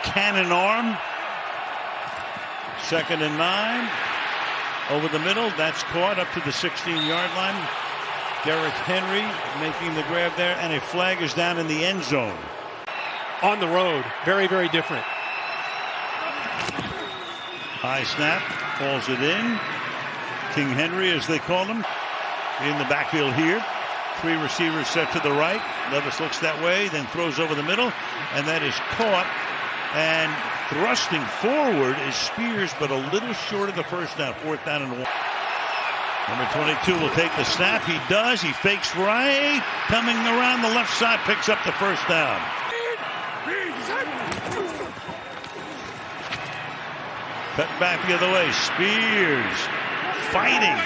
cannon arm. 2nd and 9. Over the middle. That's caught up to the 16-yard line. Derrick Henry making the grab there, and a flag is down in the end zone. On the road. Very, very different. High snap. Calls it in. King Henry, as they call him, in the backfield here. 3 receivers set to the right. Levis looks that way, then throws over the middle, and that is caught. And thrusting forward is Spears, but a little short of the first down. 4th down and 1. Number 22 will take the snap. He does. He fakes right. Coming around the left side, picks up the first down. Cut back the other way. Spears fighting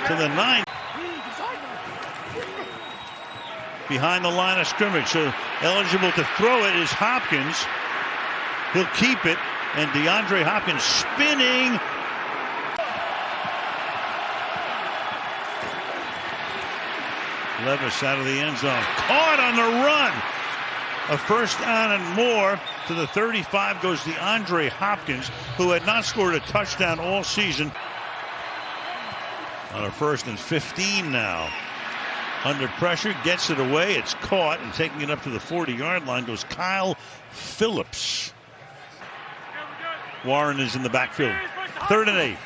to the 9. Behind the line of scrimmage. So eligible to throw it is Hopkins. He'll keep it. And DeAndre Hopkins spinning. Levis out of the end zone. Caught on the run. A first down and more. To the 35 goes DeAndre Hopkins, who had not scored a touchdown all season. On a 1st and 15 now. Under pressure, gets it away. It's caught, and taking it up to the 40-yard line goes Kyle Phillips. Warren is in the backfield. 3rd and 8.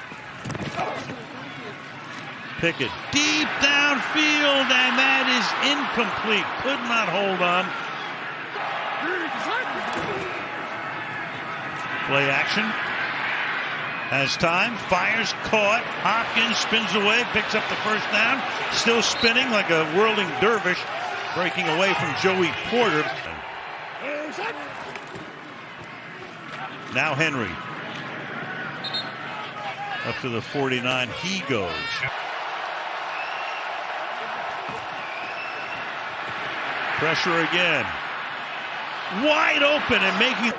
Pickett deep downfield, and that is incomplete. Could not hold on. Play action. Has time. Fires. Caught. Hopkins spins away. Picks up the first down. Still spinning like a whirling dervish. Breaking away from Joey Porter. Now Henry. Up to the 49. He goes. Pressure again. Wide open and making.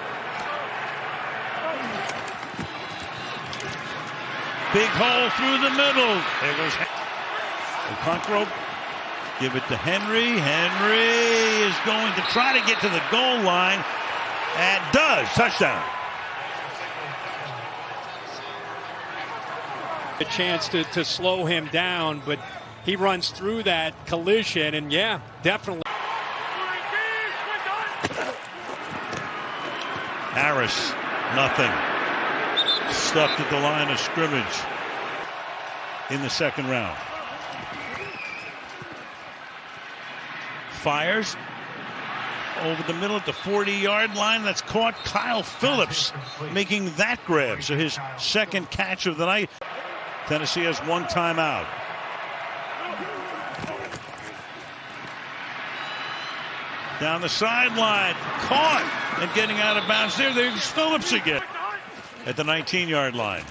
Big hole through the middle. There goes the punt rope. Give it to Henry. Henry is going to try to get to the goal line. And does. Touchdown. A chance to slow him down, but he runs through that collision, and yeah, definitely. Harris, nothing. Stuffed at the line of scrimmage in the 2nd round. Fires over the middle at the 40-yard line. That's caught. Kyle Phillips making that grab. So his 2nd catch of the night. Tennessee has 1 timeout. Down the sideline. Caught. And getting out of bounds there. There's Phillips again. At the 19-yard line.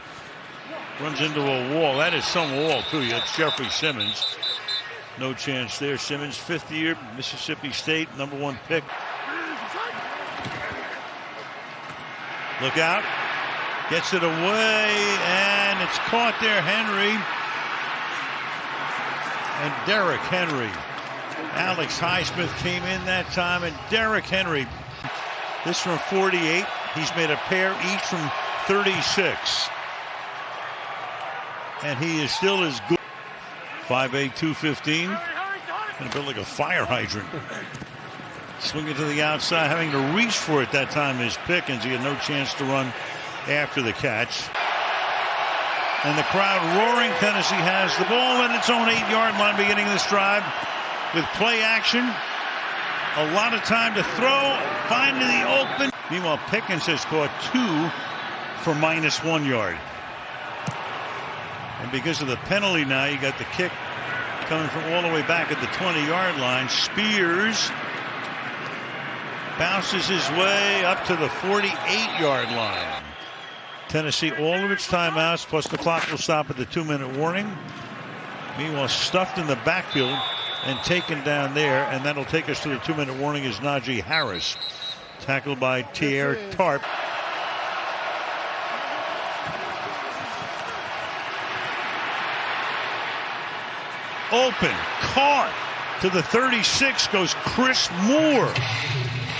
Runs into a wall. That is some wall, too. That's Jeffrey Simmons. No chance there. Simmons, 5th year, Mississippi State, number 1 pick. Look out. Gets it away, and it's caught there. Henry. And Derrick Henry. Alex Highsmith came in that time, and Derrick Henry. This from 48. He's made a pair each from 36. And he is still as good. 5'8", 215. Kind of built like a fire hydrant. Swing it to the outside, having to reach for it that time is Pickens. He had no chance to run after the catch. And the crowd roaring. Tennessee has the ball at its own 8-yard line beginning of this drive with play action. A lot of time to throw. Finding the open. Meanwhile, Pickens has caught 2 for -1 yard. And because of the penalty now, you got the kick coming from all the way back at the 20-yard line. Spears bounces his way up to the 48-yard line. Tennessee, all of its timeouts, plus the clock will stop at the 2-minute warning. Meanwhile, stuffed in the backfield and taken down there, and that'll take us to the 2-minute warning is Najee Harris. Tackled by Tier Tarp. Open, caught to the 36 goes Chris Moore.